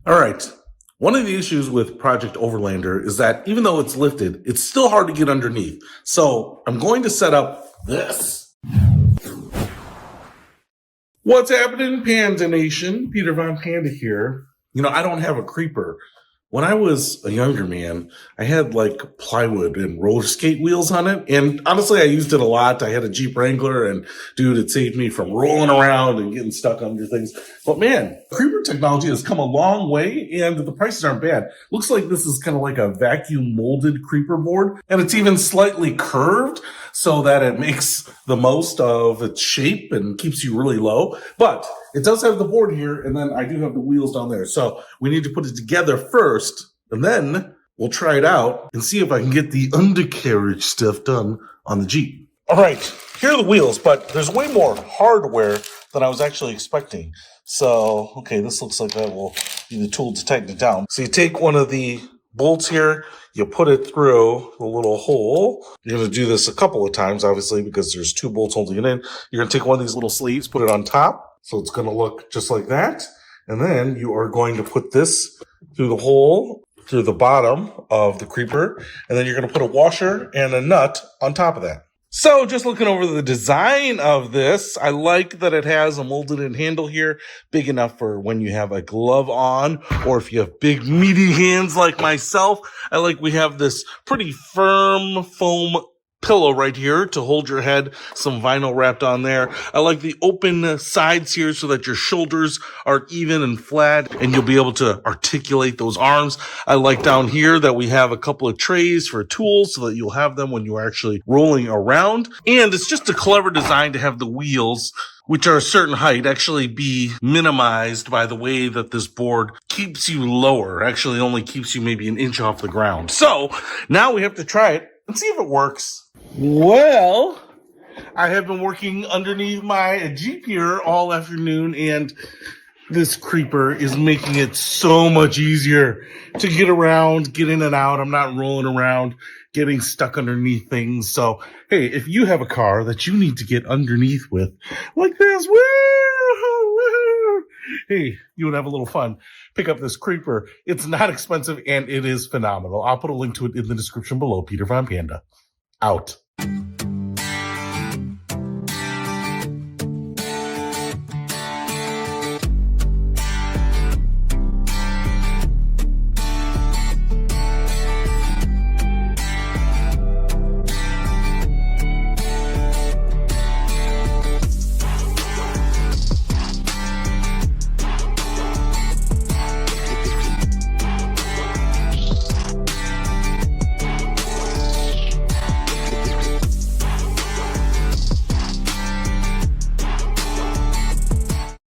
All right. One of the issues with Project Overlander is that even though it's lifted, it's still hard to get underneath. So I'm going to set up this. What's happening, Panda Nation? Peter Von Panda here. I don't have a creeper. When I was a younger man, I had like plywood and roller skate wheels on it. And honestly, I used it a lot. I had a Jeep Wrangler and dude, it saved me from rolling around and getting stuck under things. But man, creeper technology has come a long way and the prices aren't bad. Looks like this is kind of like a vacuum molded creeper board, and it's even slightly curved so that it makes the most of its shape and keeps you really low. But it does have the board here, and then I do have the wheels down there. So we need to put it together first, and then we'll try it out and see if I can get the undercarriage stuff done on the Jeep. All right, here are the wheels, but there's way more hardware than I was actually expecting. So, okay, this looks like that will be the tool to tighten it down. So you take one of the bolts here, you put it through the little hole. You're going to do this a couple of times, obviously, because there's two bolts holding it in. You're going to take one of these little sleeves, put it on top. So it's going to look just like that. And then you are going to put this through the hole, through the bottom of the creeper. And then you're going to put a washer and a nut on top of that. So just looking over the design of this, I like that it has a molded in handle here, big enough for when you have a glove on, or if you have big meaty hands like myself. I like we have this pretty firm foam pillow right here to hold your head, some vinyl wrapped on there. I like the open sides here so that your shoulders are even and flat and you'll be able to articulate those arms. I like down here that we have a couple of trays for tools so that you'll have them when you're actually rolling around. And it's just a clever design to have the wheels, which are a certain height, actually be minimized by the way that this board keeps you lower. Actually only keeps you maybe an inch off the ground. So now we have to try it and see if it works. Well, I have been working underneath my Jeep here all afternoon, and this creeper is making it so much easier to get around, get in and out. I'm not rolling around, getting stuck underneath things. So, hey, if you have a car that you need to get underneath with, like this, woo, hey, you would have a little fun. Pick up this creeper. It's not expensive, and it is phenomenal. I'll put a link to it in the description below. Peter Von Panda, out.